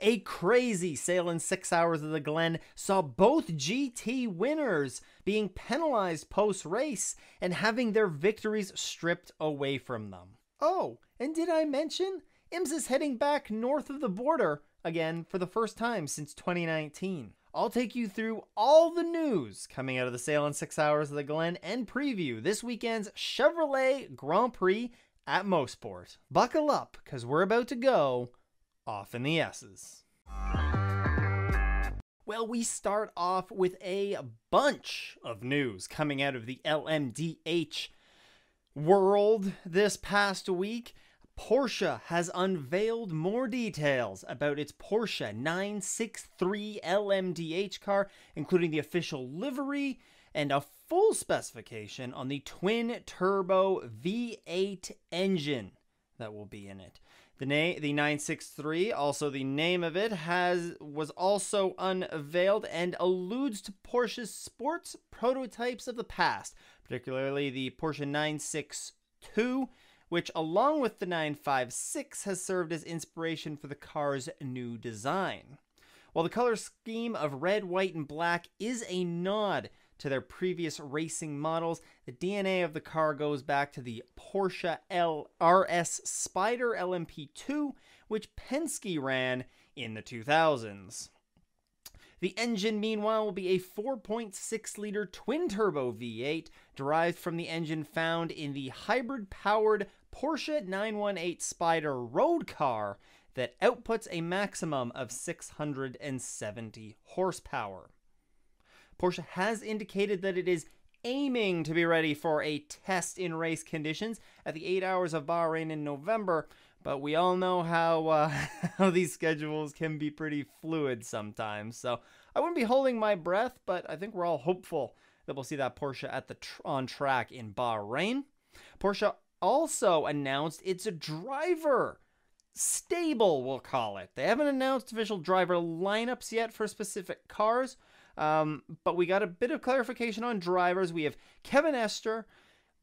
A crazy Sahlen 6 hours of the Glen saw both GT winners being penalized post-race and having their victories stripped away from them. Oh, and did I mention Imsa's heading back north of the border again for the first time since 2019. I'll take you through all the news coming out of the Sahlen 6 hours of the Glen and preview this weekend's Chevrolet Grand Prix at Moesport. Buckle up, because we're about to go off in the S's. Well, we start off with a bunch of news coming out of the LMDH world this past week. Porsche has unveiled more details about its Porsche 963 LMDH car, including the official livery and a full specification on the twin-turbo V8 engine that will be in it. The 963, also the name of it, was also unveiled and alludes to Porsche's sports prototypes of the past, particularly the Porsche 962, which along with the 956 has served as inspiration for the car's new design. While the color scheme of red, white, and black is a nod to their previous racing models, the DNA of the car goes back to the Porsche RS Spyder LMP2, which Penske ran in the 2000s. The engine, meanwhile, will be a 4.6-liter twin-turbo V8 derived from the engine found in the hybrid-powered Porsche 918 Spyder road car that outputs a maximum of 670 horsepower. Porsche has indicated that it is aiming to be ready for a test in race conditions at the 8 Hours of Bahrain in November, but we all know how these schedules can be pretty fluid sometimes. So I wouldn't be holding my breath, but I think we're all hopeful that we'll see that Porsche at on track in Bahrain. Porsche also announced its driver stable, we'll call it. They haven't announced official driver lineups yet for specific cars, but we got a bit of clarification on drivers. We have Kevin Estre,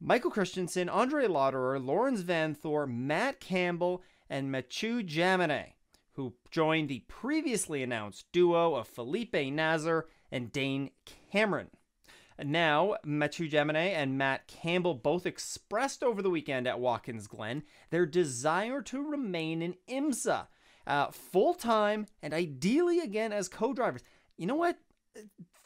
Michael Christensen, Andre Lauderer, Lawrence Van Thor, Matt Campbell, and Mathieu Jaminet, who joined the previously announced duo of Felipe Nasr and Dane Cameron. And now, Mathieu Jaminet and Matt Campbell both expressed over the weekend at Watkins Glen their desire to remain in Imsa full-time and ideally again as co-drivers. You know what?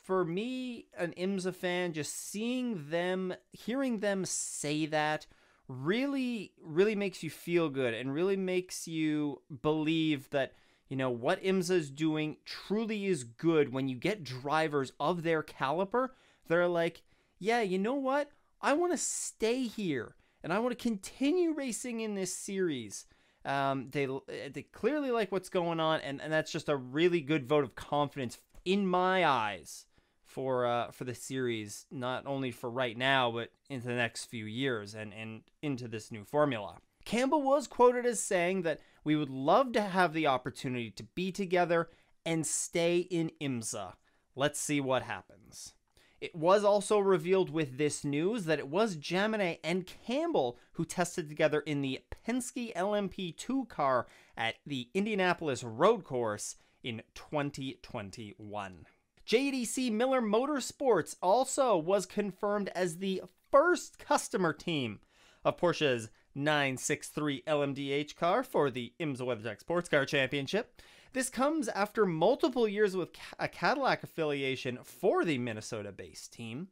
For me, an Imsa fan, just seeing them, hearing them say that really makes you feel good and really makes you believe that, you know, what Imsa is doing truly is good when you get drivers of their caliber. They're like, yeah, you know what? I want to stay here and I want to continue racing in this series. They clearly like what's going on, and that's just a really good vote of confidence in my eyes for the series, not only for right now, but into the next few years and into this new formula. Campbell was quoted as saying that we would love to have the opportunity to be together and stay in Imsa. Let's see what happens. It was also revealed with this news that it was Jaminet and Campbell who tested together in the Penske LMP2 car at the Indianapolis road course in 2021. JDC Miller Motorsports also was confirmed as the first customer team of Porsche's 963 LMDH car for the Imsa WeatherTech Sports Car Championship. This comes after multiple years with a Cadillac affiliation for the Minnesota-based team.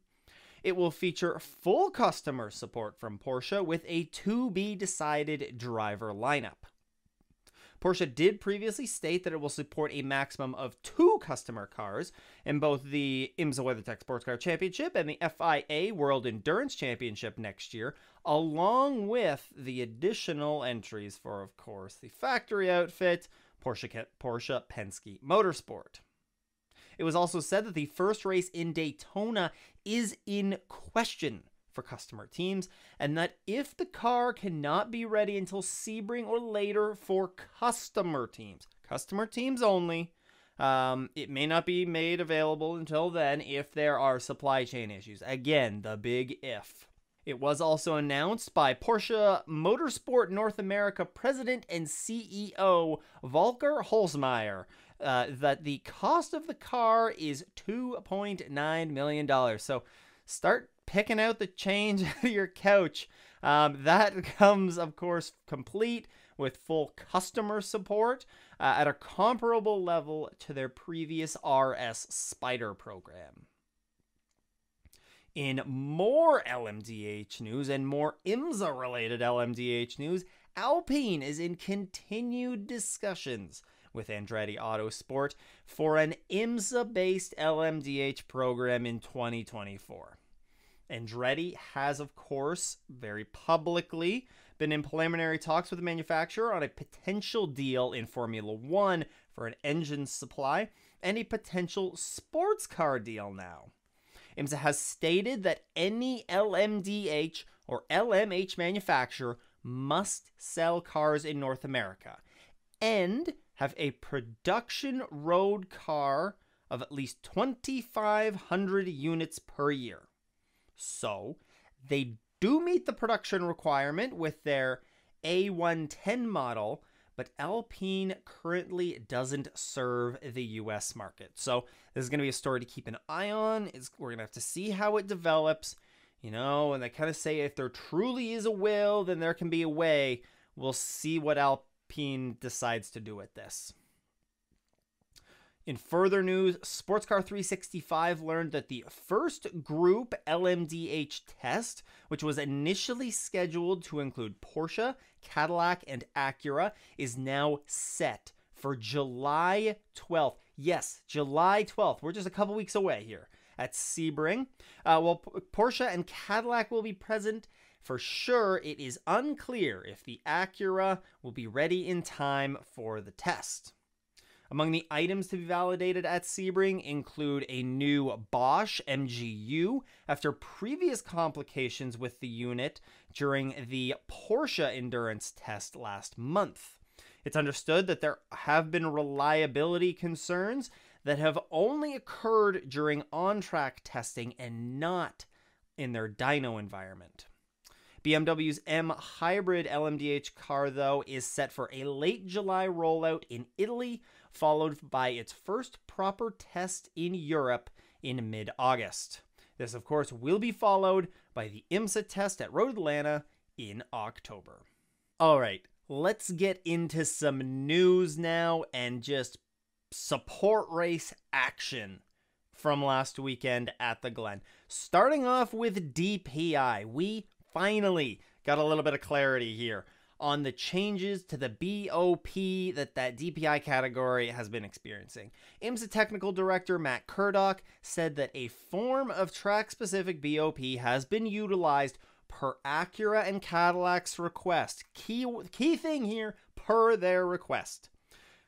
It will feature full customer support from Porsche with a to-be-decided driver lineup. Porsche did previously state that it will support a maximum of 2 customer cars in both the Imsa WeatherTech Sports Car Championship and the FIA World Endurance Championship next year, along with the additional entries for, of course, the factory outfit, Porsche Penske Motorsport. It was also said that the first race in Daytona is in question for customer teams, and that if the car cannot be ready until Sebring or later for customer teams only, it may not be made available until then if there are supply chain issues. Again, the big if. It was also announced by Porsche Motorsport North America President and CEO Volker Holzmeier that the cost of the car is $2.9 million. So start picking out the change out of your couch. That comes, of course, complete with full customer support at a comparable level to their previous RS Spider program. In more LMDH news and more Imsa-related LMDH news, Alpine is in continued discussions with Andretti Autosport for an Imsa-based LMDH program in 2024. Andretti has, of course, very publicly been in preliminary talks with the manufacturer on a potential deal in Formula One for an engine supply and a potential sports car deal now. Imsa has stated that any LMDH or LMH manufacturer must sell cars in North America and have a production road car of at least 2,500 units per year. So, they do meet the production requirement with their A110 model, but Alpine currently doesn't serve the US market. So this is going to be a story to keep an eye on. We're going to have to see how it develops, and they kind of say if there truly is a will, then there can be a way. We'll see what Alpine decides to do with this. In further news, Sports Car 365 learned that the first group LMDH test, which was initially scheduled to include Porsche, Cadillac, and Acura, is now set for July 12th. Yes, July 12th. We're just a couple weeks away here at Sebring. While Porsche and Cadillac will be present, for sure it is unclear if the Acura will be ready in time for the test. Among the items to be validated at Sebring include a new Bosch MGU after previous complications with the unit during the Porsche endurance test last month. It's understood that there have been reliability concerns that have only occurred during on-track testing and not in their dyno environment. BMW's M Hybrid LMDH car, though, is set for a late July rollout in Italy, followed by its first proper test in Europe in mid-August. This, of course, will be followed by the Imsa test at Road Atlanta in October. All right, let's get into some news now and just support race action from last weekend at the Glen. Starting off with DPI, we finally got a little bit of clarity here on the changes to the BOP that DPI category has been experiencing. Imsa technical director Matt Kurdock said that a form of track-specific BOP has been utilized per Acura and Cadillac's request. Key thing here, per their request.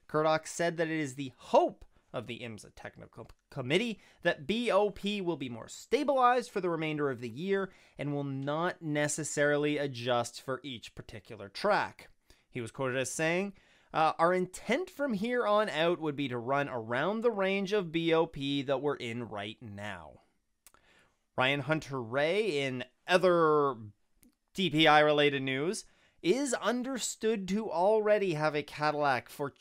Kurdock said that it is the hope of the Imsa Technical Committee that BOP will be more stabilized for the remainder of the year and will not necessarily adjust for each particular track. He was quoted as saying, our intent from here on out would be to run around the range of BOP that we're in right now. Ryan Hunter-Reay, in other DPI-related news, is understood to already have a contract, with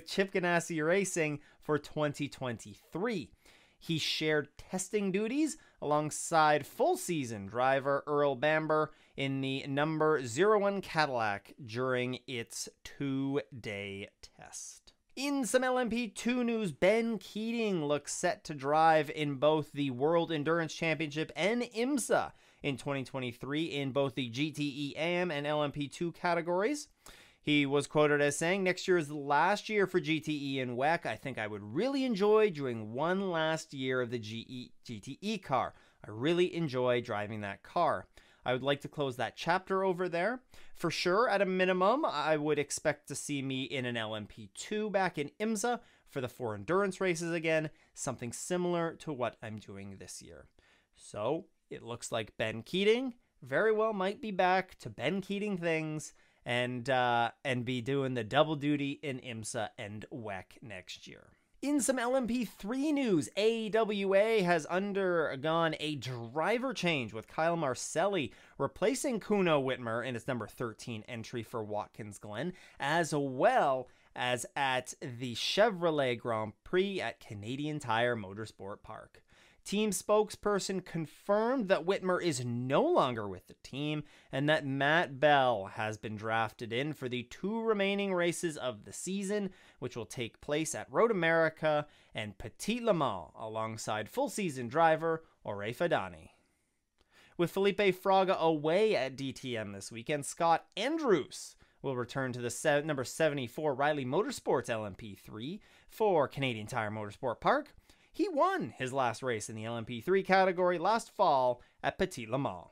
Chip Ganassi Racing for 2023. He shared testing duties alongside full-season driver Earl Bamber in the number 01 Cadillac during its 2-day test. In some LMP2 news, Ben Keating looks set to drive in both the World Endurance Championship and Imsa in 2023 in both the GTE AM and LMP2 categories. He was quoted as saying, next year is the last year for GTE and WEC. I think I would really enjoy doing one last year of the GTE car. I really enjoy driving that car. I would like to close that chapter over there. For sure, at a minimum, I would expect to see me in an LMP2 back in Imsa for the 4 endurance races again, something similar to what I'm doing this year. So, it looks like Ben Keating very well might be back to Ben Keating things and be doing the double duty in Imsa and WEC next year. In some LMP3 news, AWA has undergone a driver change with Kyle Marcelli replacing Kuno Whitmer in its number 13 entry for Watkins Glen, as well as at the Chevrolet Grand Prix at Canadian Tire Motorsport Park. Team spokesperson confirmed that Whitmer is no longer with the team and that Matt Bell has been drafted in for the 2 remaining races of the season, which will take place at Road America and Petit Le Mans alongside full-season driver Ore Fadani. With Felipe Fraga away at DTM this weekend, Scott Andrews will return to the number 74 Riley Motorsports LMP3 for Canadian Tire Motorsport Park. He won his last race in the LMP3 category last fall at Petit Le Mans.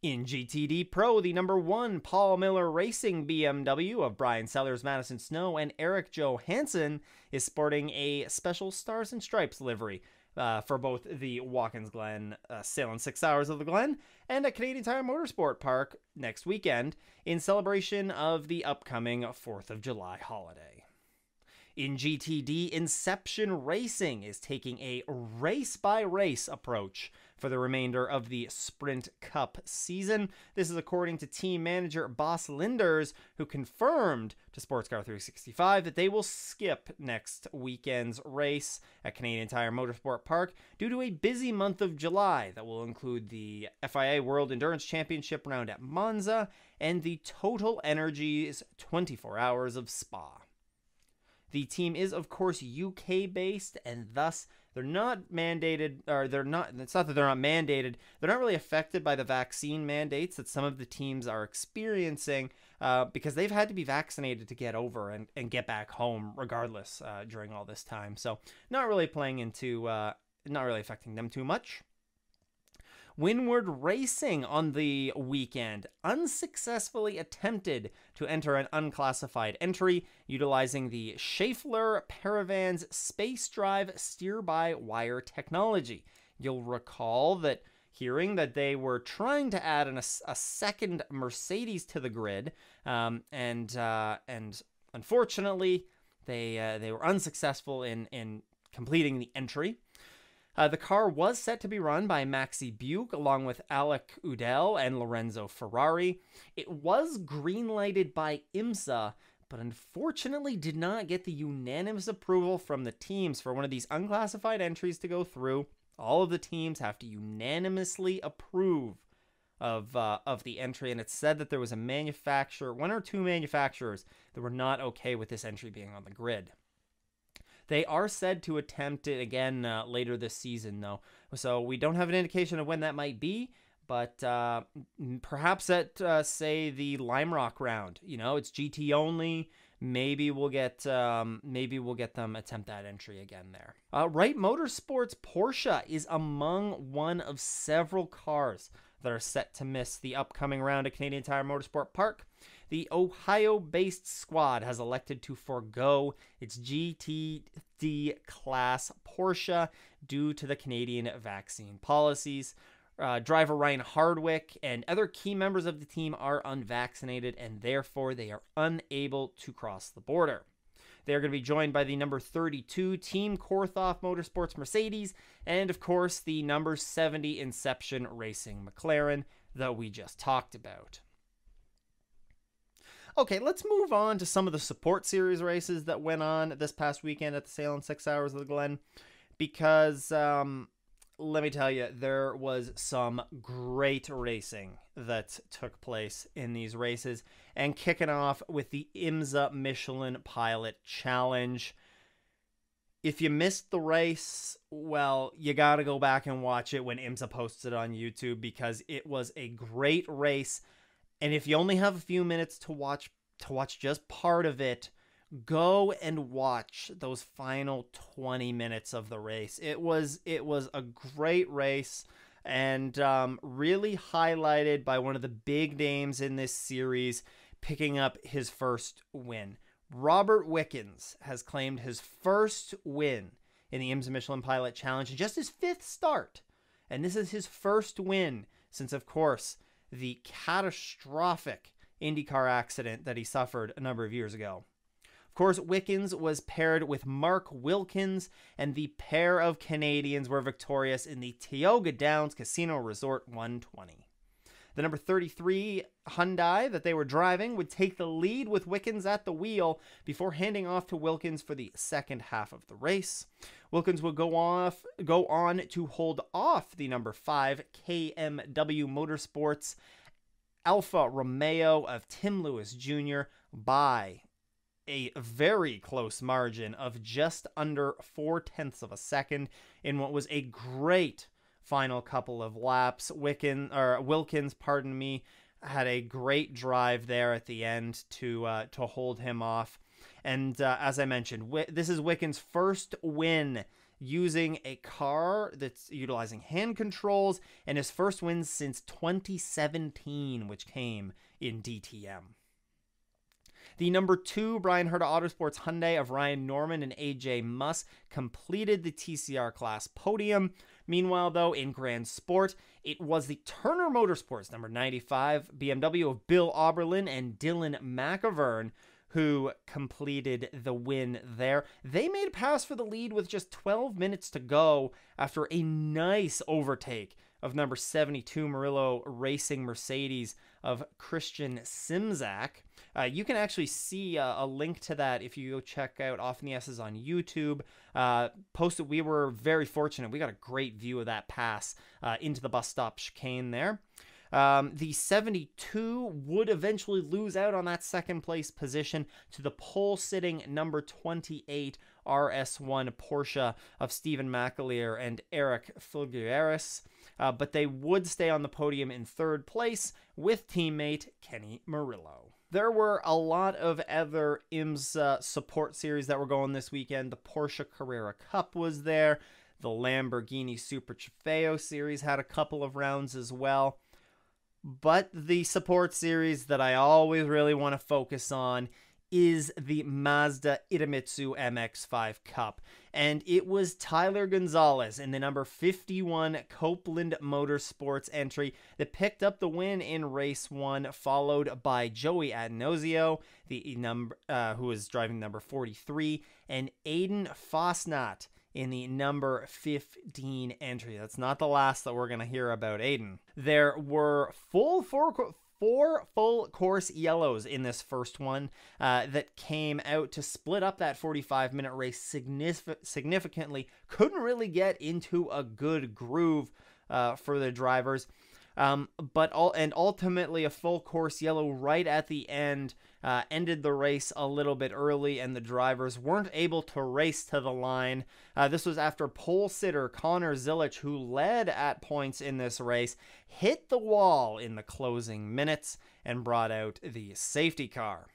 In GTD Pro, the number 1 Paul Miller Racing BMW of Brian Sellers, Madison Snow, and Eric Johansson is sporting a special Stars and Stripes livery for both the Watkins Glen Sahlen 6 Hours of the Glen and at Canadian Tire Motorsport Park next weekend in celebration of the upcoming 4th of July holiday. In GTD, Inception Racing is taking a race-by-race approach for the remainder of the Sprint Cup season. This is according to team manager Bas Linders, who confirmed to Sportscar 365 that they will skip next weekend's race at Canadian Tire Motorsport Park due to a busy month of July that will include the FIA World Endurance Championship round at Monza and the Total Energies 24 Hours of Spa. The team is, of course, UK-based, and thus they're not mandated, or they're not, it's not that they're not mandated, they're not really affected by the vaccine mandates that some of the teams are experiencing because they've had to be vaccinated to get over and get back home regardless during all this time. So not really playing into, not really affecting them too much. Windward Racing on the weekend unsuccessfully attempted to enter an unclassified entry utilizing the Schaeffler Paravan's Space Drive steer-by-wire technology. You'll recall that hearing that they were trying to add a second Mercedes to the grid, and unfortunately they were unsuccessful in completing the entry. The car was set to be run by Maxi Buick along with Alec Udell and Lorenzo Ferrari. It was green-lighted by Imsa, but unfortunately did not get the unanimous approval from the teams for one of these unclassified entries to go through. All of the teams have to unanimously approve of the entry, and it's said that there was a manufacturer, 1 or 2 manufacturers, that were not okay with this entry being on the grid. They are said to attempt it again later this season, though. So we don't have an indication of when that might be, but perhaps at, say, the Lime Rock round. You know, it's GT only. Maybe we'll get them attempt that entry again there. Wright Motorsports Porsche is among one of several cars that are set to miss the upcoming round at Canadian Tire Motorsport Park. The Ohio-based squad has elected to forego its GTD class Porsche due to the Canadian vaccine policies. Driver Ryan Hardwick and other key members of the team are unvaccinated, and therefore they are unable to cross the border. They are going to be joined by the number 32 Team Korthoff Motorsports Mercedes, and of course the number 70 Inception Racing McLaren that we just talked about. Okay, let's move on to some of the support series races that went on this past weekend at the Sahlen 6 Hours of the Glen, because let me tell you, there was some great racing that took place in these races, and kicking off with the Imza Michelin Pilot Challenge. If you missed the race, well, you got to go back and watch it when Imsa posts it on YouTube, because it was a great race. And if you only have a few minutes to watch just part of it, go and watch those final 20 minutes of the race. It was a great race, and really highlighted by one of the big names in this series picking up his first win. Robert Wickens has claimed his first win in the Imsa Michelin Pilot Challenge in just his 5th start. And this is his first win since, of course, the catastrophic IndyCar accident that he suffered a number of years ago. Of course, Wickens was paired with Mark Wilkins, and the pair of Canadians were victorious in the Tioga Downs Casino Resort 120. The number 33 Hyundai that they were driving would take the lead with Wickens at the wheel before handing off to Wilkins for the second half of the race. Wilkins would go on to hold off the number 5 KMW Motorsports Alfa Romeo of Tim Lewis Jr. by a very close margin of just under 0.4 of a second in what was a great final couple of laps. Wilkins, had a great drive there at the end to hold him off. And as I mentioned, this is Wickens' first win using a car that's utilizing hand controls, and his first win since 2017, which came in DTM. The number 2 Brian Herta Autosports Hyundai of Ryan Norman and AJ Muss completed the TCR class podium. Meanwhile, though, in Grand Sport, it was the Turner Motorsports number 95 BMW of Bill Auberlin and Dylan McIvern who completed the win there. They made a pass for the lead with just 12 minutes to go after a nice overtake of number 72 Murillo Racing Mercedes of Christian Simzak. You can actually see a link to that if you go check out Off in the S's on YouTube. Posted, we were very fortunate. We got a great view of that pass into the bus stop chicane there. The 72 would eventually lose out on that second place position to the pole-sitting number 28 RS1 Porsche of Stephen McAleer and Eric Figueres, but they would stay on the podium in third place with teammate Kenny Murillo. There were a lot of other Imsa support series that were going this weekend. The Porsche Carrera Cup was there. The Lamborghini Super Trofeo series had a couple of rounds as well. But the support series that I always really want to focus on is the Mazda Idemitsu Mx5 Cup. And it was Tyler Gonzalez in the number 51 Copeland Motorsports entry that picked up the win in race 1, followed by Joey Adenozio, who was driving number 43, and Aiden Fosnat in the number 15 entry. That's not the last that we're going to hear about Aiden. There were four full course yellows in this first one that came out to split up that 45-minute race significantly. Couldn't really get into a good groove for the drivers. But ultimately a full course yellow right at the end ended the race a little bit early, and the drivers weren't able to race to the line. This was after pole sitter Connor Zilich, who led at points in this race, hit the wall in the closing minutes and brought out the safety car.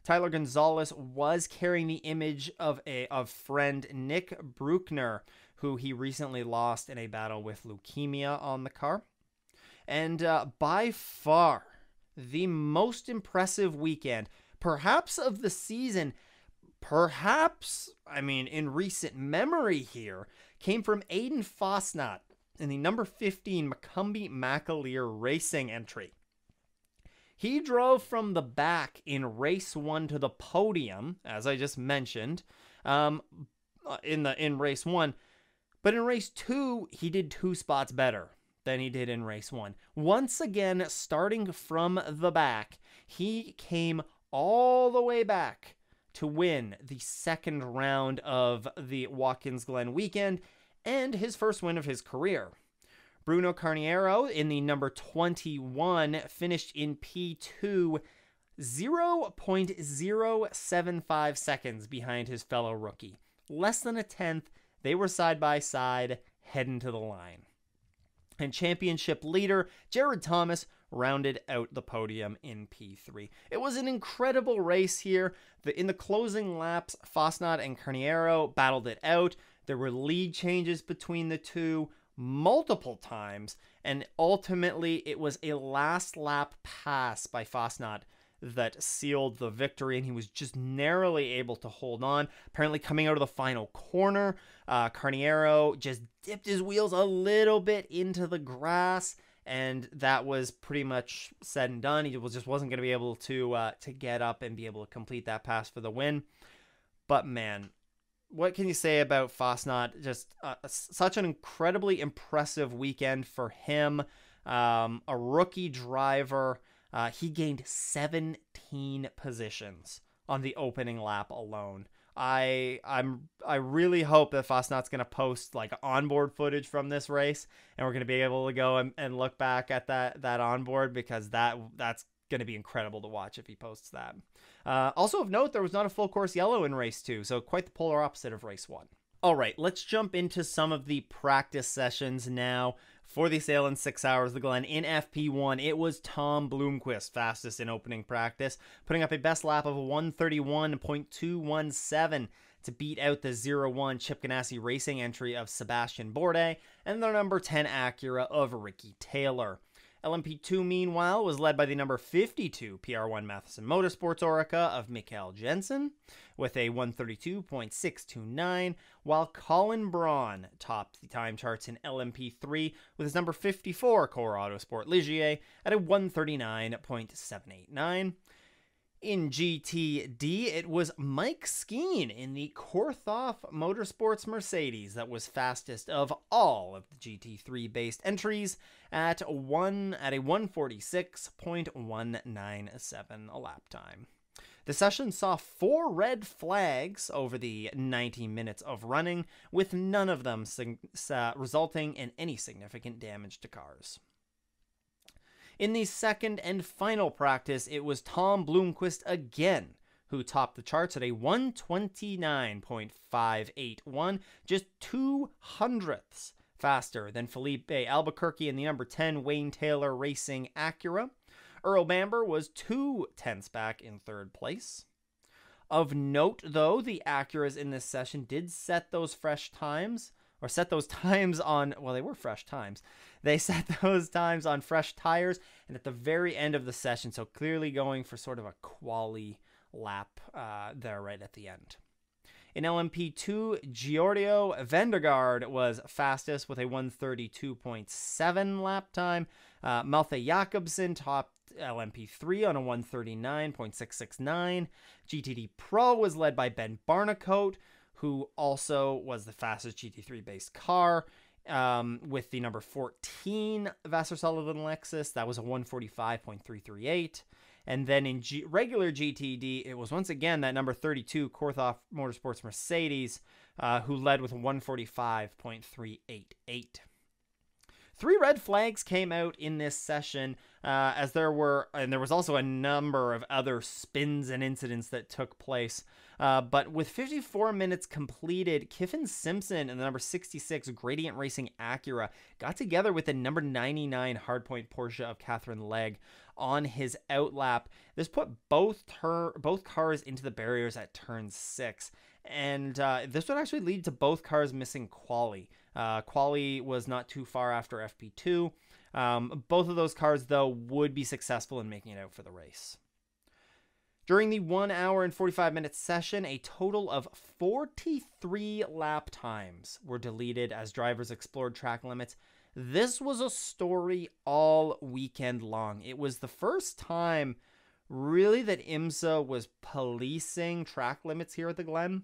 Tyler Gonzalez was carrying the image of friend Nick Bruckner, who he recently lost in a battle with leukemia on the car. And by far, the most impressive weekend, perhaps of the season, in recent memory here, came from Aiden Fosnat in the number 15 McCumbee McAleer Racing entry. He drove from the back in race 1 to the podium, as I just mentioned, in race 1. But in race 2, he did 2 spots better than he did in race 1. Once again, starting from the back, he came all the way back to win the second round of the Watkins Glen weekend and his first win of his career. Bruno Carniero in the number 21 finished in P2, 0.075 seconds behind his fellow rookie. Less than a tenth. They were side by side heading to the line. And championship leader Jared Thomas rounded out the podium in P3. It was an incredible race here. In the closing laps, Fosnat and Carniero battled it out. There were lead changes between the two multiple times, and ultimately it was a last lap pass by Fosnat that sealed the victory, and he was just narrowly able to hold on. Apparently coming out of the final corner, Carniero just dipped his wheels a little bit into the grass and that was pretty much said and done. He just wasn't going to be able to get up and be able to complete that pass for the win. But man, what can you say about Fosnot? Just such an incredibly impressive weekend for him. A rookie driver. He gained 17 positions on the opening lap alone. I really hope that Fosnot's going to post like onboard footage from this race, and we're going to be able to go and look back at that onboard, because that's going to be incredible to watch if he posts that. Also of note, there was not a full course yellow in race 2, so quite the polar opposite of race 1. All right, let's jump into some of the practice sessions now for the Sahlen 6 Hours the Glen. In FP1, it was Tom Blomqvist fastest in opening practice, putting up a best lap of 131.217 to beat out the 0-1 Chip Ganassi Racing entry of Sebastian Bourdais and the number 10 Acura of Ricky Taylor. LMP2, meanwhile, was led by the number 52 PR1 Matheson Motorsports Orica of Mikael Jensen with a 132.629, while Colin Braun topped the time charts in LMP3 with his number 54 Core Autosport Ligier at a 139.789. In GTD, it was Mike Skeen in the Korthoff Motorsports Mercedes that was fastest of all of the GT3-based entries at a 146.197 a lap time. The session saw 4 red flags over the 90 minutes of running, with none of them resulting in any significant damage to cars. In the second and final practice, it was Tom Blomqvist again who topped the charts at a 129.581, just 2/100ths faster than Felipe Albuquerque in the number 10 Wayne Taylor Racing Acura. Earl Bamber was 2/10ths back in third place. Of note, though, the Acuras in this session did set those fresh times, or set those times on, well, they were fresh times. They set those times on fresh tires, and at the very end of the session, so clearly going for sort of a quali lap there right at the end. In LMP2, Giorgio Vendergaard was fastest with a 132.7 lap time. Malthe Jakobsen topped LMP3 on a 139.669. GTD Pro was led by Ben Barnicoat, who also was the fastest GT3-based car, with the number 14 Vassar Sullivan Lexus. That was a 145.338. And then in regular GTD, it was once again that number 32 Korthoff Motorsports Mercedes, who led with a 145.388. 3 red flags came out in this session, as there was also a number of other spins and incidents that took place. But with 54 minutes completed, Kiffin Simpson and the number 66 Gradient Racing Acura got together with the number 99 Hardpoint Porsche of Catherine Legge on his outlap. This put both cars into the barriers at turn 6. And this would actually lead to both cars missing quali. Quali was not too far after FP2. Both of those cars, though, would be successful in making it out for the race. During the 1 hour and 45 minute session, a total of 43 lap times were deleted as drivers explored track limits. This was a story all weekend long. It was the first time, really, that Imsa was policing track limits here at the Glen,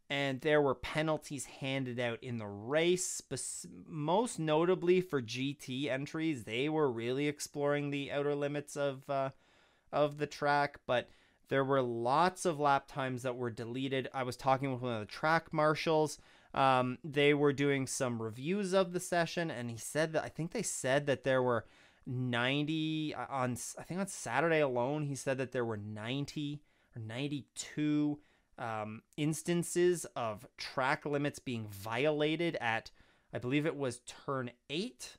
and there were penalties handed out in the race, most notably for GT entries. They were really exploring the outer limits of the track, but there were lots of lap times that were deleted. I was talking with one of the track marshals. They were doing some reviews of the session, and he said that, I think they said that there were 90 on Saturday alone. He said that there were 90 or 92 instances of track limits being violated at, I believe it was turn 8.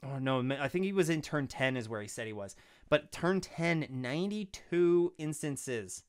Oh no, I think he was in turn 10 is where he said he was. But turn 10, 92 instances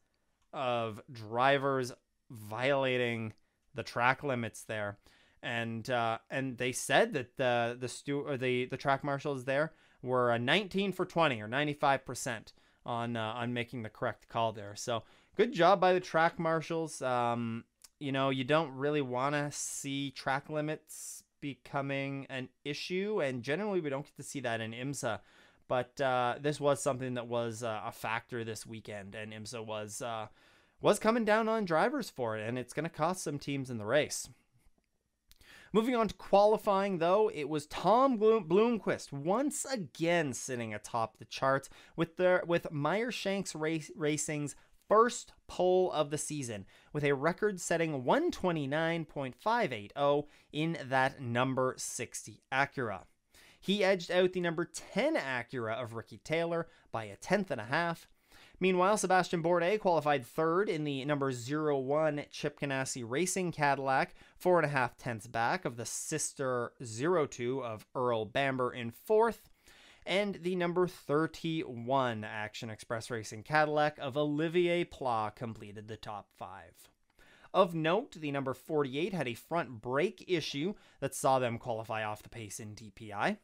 of drivers violating the track limits there. And they said that the track marshals there were 19 for 20 or 95% on making the correct call there. So good job by the track marshals. You know, you don't really want to see track limits becoming an issue, and generally we don't get to see that in Imsa. But this was something that was a factor this weekend, and Imsa was coming down on drivers for it, and it's going to cost some teams in the race. Moving on to qualifying, though, it was Tom Blomqvist once again sitting atop the charts with Meyershanks Racing's first pole of the season, with a record-setting 129.580 in that number 60 Acura. He edged out the number 10 Acura of Ricky Taylor by a tenth and a half. Meanwhile, Sebastian Bourdais qualified third in the number 01 Chip Ganassi Racing Cadillac, 4.5 tenths back of the sister 02 of Earl Bamber in fourth, and the number 31 Action Express Racing Cadillac of Olivier Pla completed the top 5. Of note, the number 48 had a front brake issue that saw them qualify off the pace in DPI.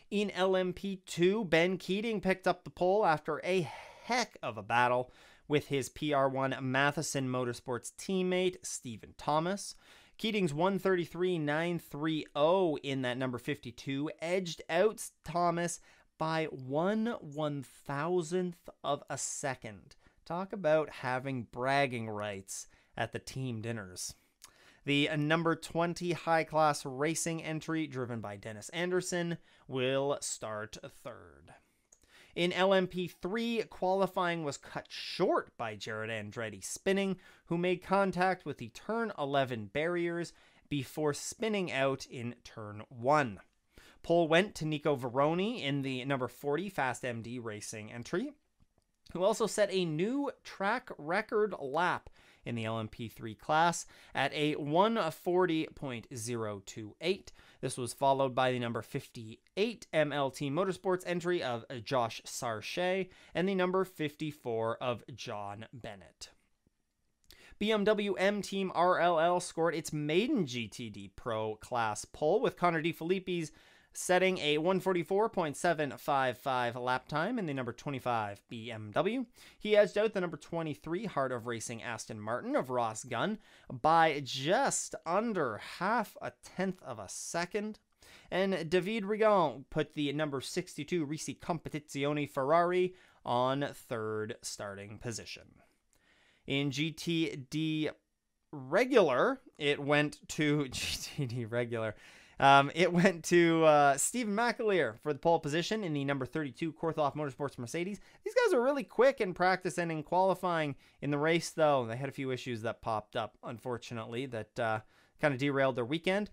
In LMP2, Ben Keating picked up the pole after a heck of a battle with his PR1 Matheson Motorsports teammate, Stephen Thomas. Keating's 133.930 in that number 52 edged out Thomas by 1/1000th of a second. Talk about having bragging rights at the team dinners. The number 20 high-class racing entry, driven by Dennis Anderson, will start third. In LMP3, qualifying was cut short by Jared Andretti spinning, who made contact with the turn 11 barriers before spinning out in turn 1. Pole went to Nico Veroni in the number 40 Fast MD Racing entry, who also set a new track record lap in the LMP3 class at a 140.028. This was followed by the number 58 MLT Motorsports entry of Josh Sarche and the number 54 of John Bennett. BMW M Team RLL scored its maiden GTD Pro class pole, with Connor DeFilippi's setting a 144.755 lap time in the number 25 BMW. He edged out the number 23 Heart of Racing Aston Martin of Ross Gunn by just under half a tenth of a second. And David Rigon put the number 62 Risi Competizione Ferrari on third starting position. In GTD regular, it went to Stephen McAleer for the pole position in the number 32 Korthoff Motorsports Mercedes. These guys are really quick in practice and in qualifying. In the race, though, they had a few issues that popped up, unfortunately, that kind of derailed their weekend.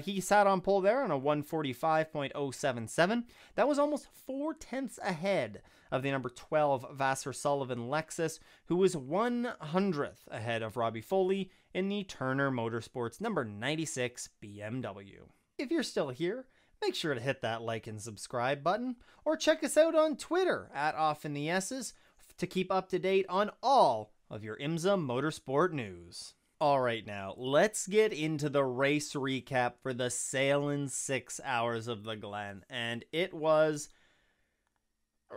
He sat on pole there on a 145.077. That was almost 4 tenths ahead of the number 12 Vassar Sullivan Lexus, who was 100th ahead of Robbie Foley in the Turner Motorsports number 96 BMW. If you're still here, make sure to hit that like and subscribe button, or check us out on Twitter at OffInTheS's to keep up to date on all of your Imza Motorsport news. All right, now let's get into the race recap for the Sahlen 6 hours of the Glen, and it was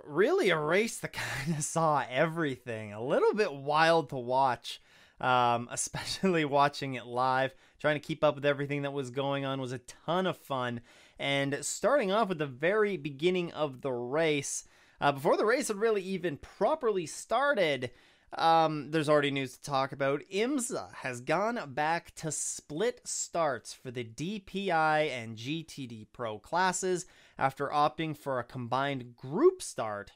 really a race that kind of saw everything. A little bit wild to watch, especially watching it live. Trying to keep up with everything that was going on was a ton of fun. And starting off with the very beginning of the race, before the race had really even properly started, there's already news to talk about. Imsa has gone back to split starts for the DPI and GTD Pro classes after opting for a combined group start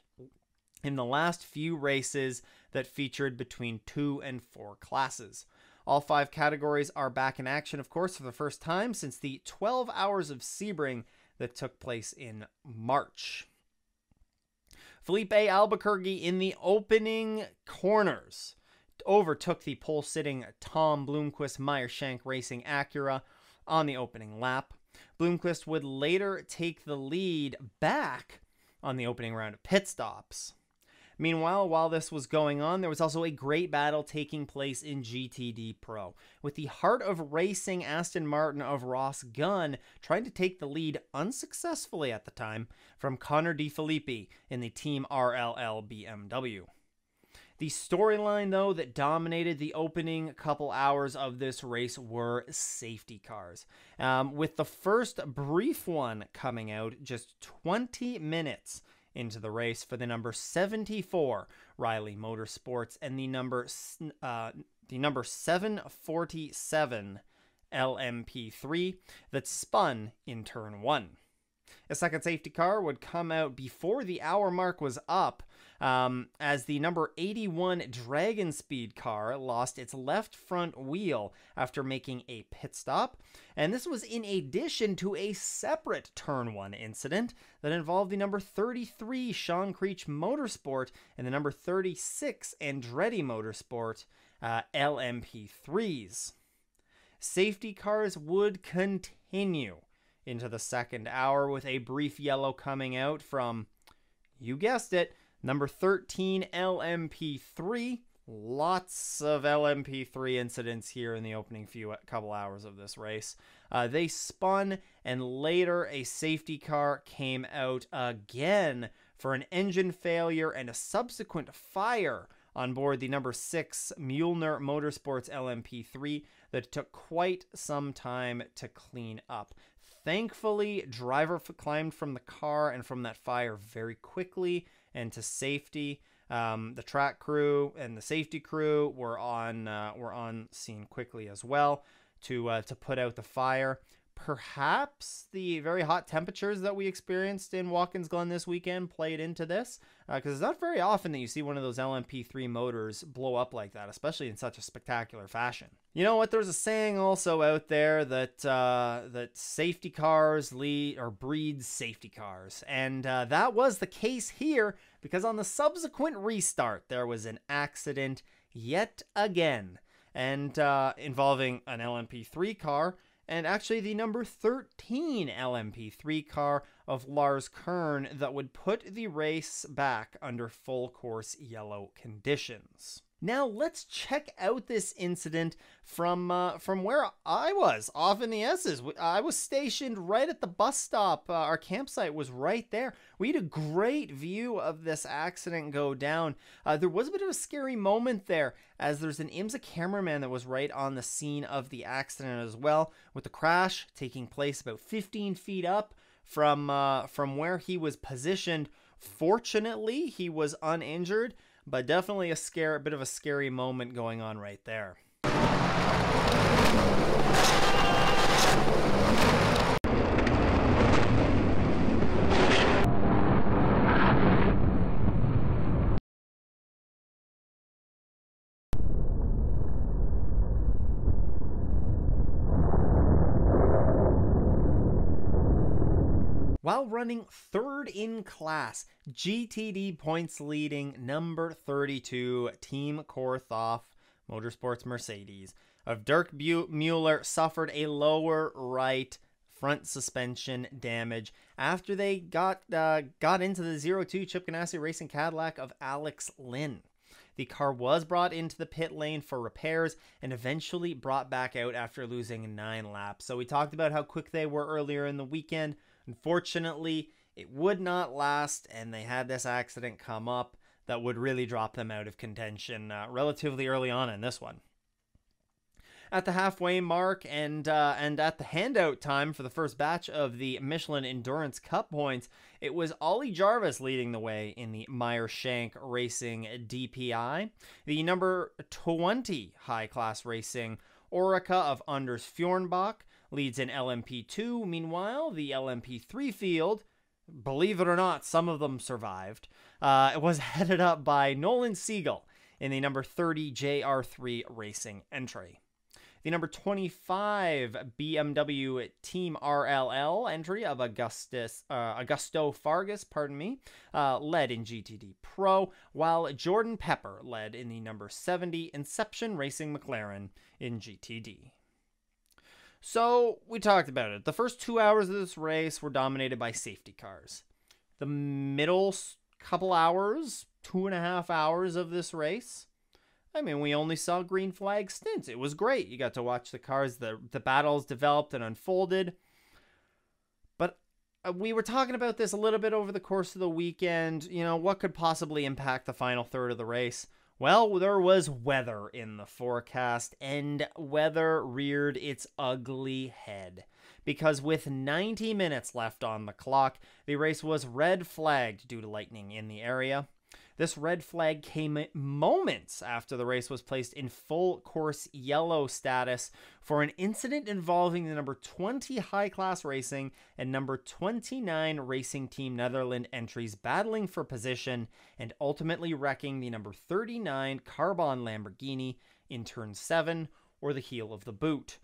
in the last few races that featured between 2 and 4 classes. All 5 categories are back in action, of course, for the first time since the 12 hours of Sebring that took place in March. Felipe Albuquerque in the opening corners overtook the pole-sitting Tom Blomqvist Meyershank Racing Acura on the opening lap. Blomqvist would later take the lead back on the opening round of pit stops. Meanwhile, while this was going on, there was also a great battle taking place in GTD Pro, with the Heart of Racing Aston Martin of Ross Gunn trying to take the lead unsuccessfully at the time from Connor DeFilippi in the Team RLL BMW. The storyline, though, that dominated the opening couple hours of this race were safety cars, with the first brief one coming out just 20 minutes into the race for the number 74 Riley Motorsports and the number 747 LMP3 that spun in turn 1. A second safety car would come out before the hour mark was up, as the number 81 Dragon Speed car lost its left front wheel after making a pit stop. And this was in addition to a separate turn 1 incident that involved the number 33 Sean Creech Motorsport and the number 36 Andretti Motorsport LMP3s. Safety cars would continue into the second hour with a brief yellow coming out from, you guessed it, number 13 LMP3. Lots of LMP3 incidents here in the opening couple hours of this race. They spun, and later a safety car came out again for an engine failure and a subsequent fire on board the number 6 Mueller Motorsports LMP3 that took quite some time to clean up. Thankfully, driver climbed from the car and from that fire very quickly and to safety. The track crew and the safety crew were on scene quickly as well to put out the fire. Perhaps the very hot temperatures that we experienced in Watkins Glen this weekend played into this, because it's not very often that you see one of those LMP3 motors blow up like that, especially in such a spectacular fashion. You know what? There's a saying also out there that that safety cars breed safety cars, and that was the case here, because on the subsequent restart there was an accident yet again, and involving an LMP3 car. And actually the number 13 LMP3 car of Lars Kern that would put the race back under full course yellow conditions. Now let's check out this incident from where I was, off in the S's. I was stationed right at the bus stop. Our campsite was right there. We had a great view of this accident go down. There was a bit of a scary moment there, as there's an Imsa cameraman that was right on the scene of the accident as well, with the crash taking place about 15 feet up from where he was positioned. Fortunately, he was uninjured, but definitely a bit of a scary moment going on right there. While running third in class, GTD points leading number 32 Team Korthoff Motorsports Mercedes of Dirk Mueller suffered a lower right front suspension damage after they got into the 02 Chip Ganassi Racing Cadillac of Alex Lynn. The car was brought into the pit lane for repairs and eventually brought back out after losing 9 laps. So we talked about how quick they were earlier in the weekend. Unfortunately, it would not last, and they had this accident come up that would really drop them out of contention relatively early on in this one. At the halfway mark and at the handout time for the first batch of the Michelin Endurance Cup points, it was Ollie Jarvis leading the way in the Meyer Shank Racing DPI. The number 20 High Class Racing Orica of Anders Fjornbach leads in LMP2. Meanwhile, the LMP3 field, believe it or not, some of them survived, was headed up by Nolan Siegel in the number 30 JR3 Racing entry. The number 25 BMW Team RLL entry of Augusto Fargas, led in GTD Pro, while Jordan Pepper led in the number 70 Inception Racing McLaren in GTD. So, we talked about it. The first 2 hours of this race were dominated by safety cars. The middle couple hours, 2.5 hours of this race, I mean, we only saw green flag stints. It was great. You got to watch the cars, the battles developed and unfolded. But we were talking about this a little bit over the course of the weekend. You know, what could possibly impact the final third of the race? Well, there was weather in the forecast, and weather reared its ugly head. Because with 90 minutes left on the clock, the race was red flagged due to lightning in the area. This red flag came moments after the race was placed in full course yellow status for an incident involving the number 20 High Class Racing and number 29 Racing Team Netherlands entries battling for position and ultimately wrecking the number 39 Carbon Lamborghini in turn 7, or the heel of the boot.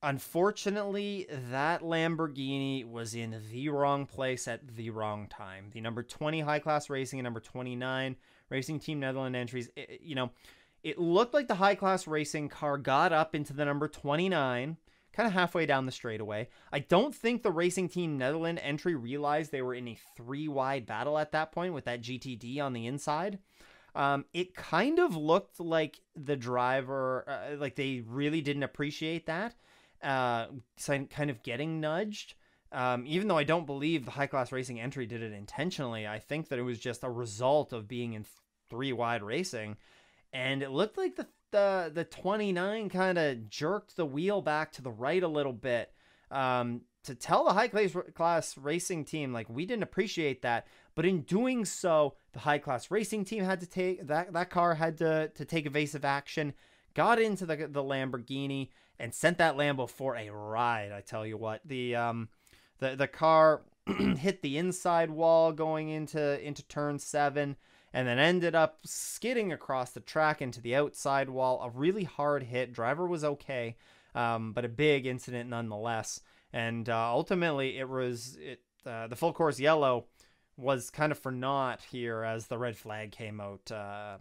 Unfortunately, that Lamborghini was in the wrong place at the wrong time. The number 20 High Class Racing and number 29 Racing Team Netherlands entries, it looked like the High Class Racing car got up into the number 29, kind of halfway down the straightaway. I don't think the Racing Team Netherlands entry realized they were in a 3-wide battle at that point with that GTD on the inside. It kind of looked like the driver, like they really didn't appreciate that. Kind of getting nudged. Even though I don't believe the High Class Racing entry did it intentionally, I think that it was just a result of being in 3-wide racing. And it looked like the 29 kind of jerked the wheel back to the right a little bit to tell the High Class Racing team, like, we didn't appreciate that. But in doing so, the High Class Racing team had to take that car had to take evasive action, got into the Lamborghini, and sent that Lambo for a ride. I tell you what, the car hit the inside wall going into turn 7, and then ended up skidding across the track into the outside wall. A really hard hit. Driver was okay, but a big incident nonetheless. And ultimately, the full course yellow was kind of for naught here as the red flag came out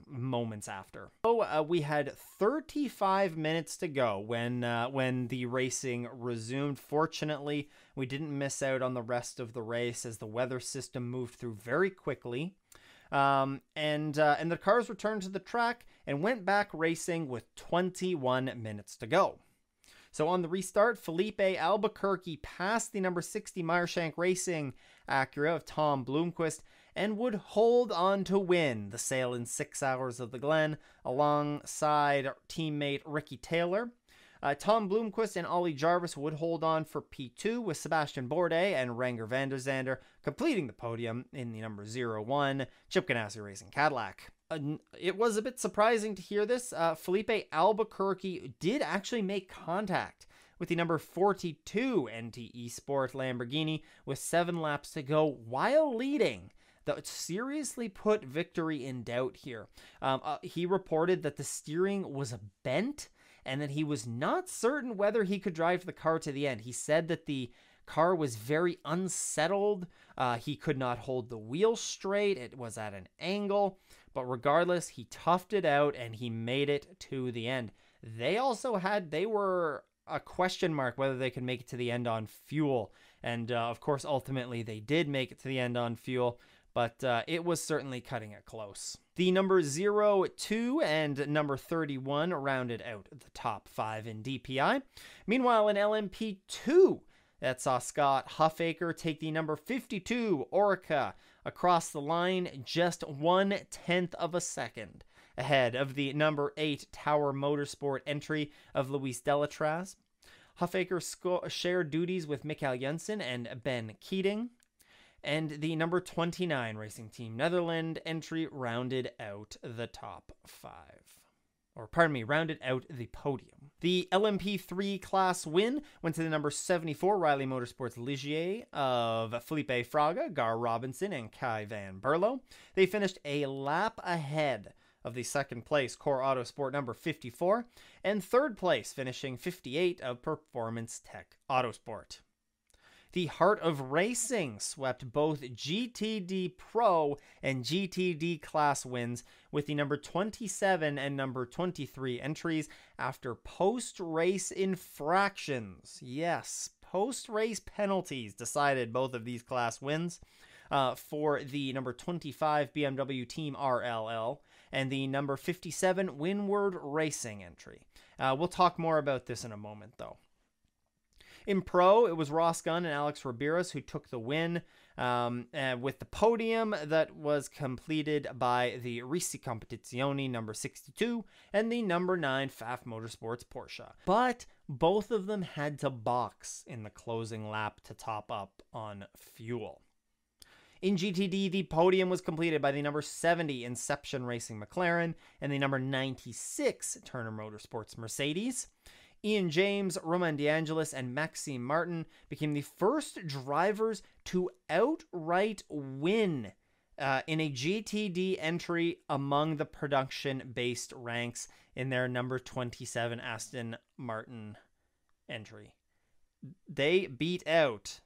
moments after. So we had 35 minutes to go when the racing resumed. Fortunately, we didn't miss out on the rest of the race as the weather system moved through very quickly. And the cars returned to the track and went back racing with 21 minutes to go. So on the restart, Felipe Albuquerque passed the number 60 Meyershank Racing Acura of Tom Blomqvist and would hold on to win the Sahlen 6 Hours of the Glen alongside teammate Ricky Taylor. Tom Blomqvist and Ollie Jarvis would hold on for P2 with Sebastian Bourdais and Renger van der Zande completing the podium in the number 01 Chip Ganassi Racing Cadillac. It was a bit surprising to hear this. Felipe Albuquerque did actually make contact with the number 42 NTE Sport Lamborghini with 7 laps to go while leading. That seriously put victory in doubt here. He reported that the steering was bent and that he was not certain whether he could drive the car to the end. He said that the car was very unsettled. He could not hold the wheel straight. It was at an angle. But regardless, he toughed it out and he made it to the end. They were a question mark whether they could make it to the end on fuel. And of course, ultimately, they did make it to the end on fuel. But it was certainly cutting it close. The number 0, 2, and number 31 rounded out the top 5 in DPI. Meanwhile, in LMP2, that saw Scott Huffaker take the number 52 Orica across the line just 1/10 of a second ahead of the number 8 Tower Motorsport entry of Luis Delatraz. Huffaker shared duties with Mikael Jensen and Ben Keating. And the number 29 Racing Team Netherlands entry rounded out the top 5. Rounded out the podium. The LMP3 class win went to the number 74 Riley Motorsports Ligier of Felipe Fraga, Gar Robinson, and Kai Van Berlo. They finished a lap ahead of the second place Core Autosport number 54, and third place finishing 58 of Performance Tech Autosport. The Heart of Racing swept both GTD Pro and GTD Class wins with the number 27 and number 23 entries after post-race infractions. Yes, post-race penalties decided both of these class wins for the number 25 BMW Team RLL and the number 57 Windward Racing entry. We'll talk more about this in a moment, though. In Pro, it was Ross Gunn and Alex Riberas who took the win, with the podium that was completed by the Risi Competizione number 62 and the number 9 Pfaff Motorsports Porsche. But both of them had to box in the closing lap to top up on fuel. In GTD, the podium was completed by the number 70 Inception Racing McLaren and the number 96 Turner Motorsports Mercedes. Ian James, Romain DeAngelis, and Maxime Martin became the first drivers to outright win in a GTD entry among the production-based ranks in their number 27 Aston Martin entry. They beat out,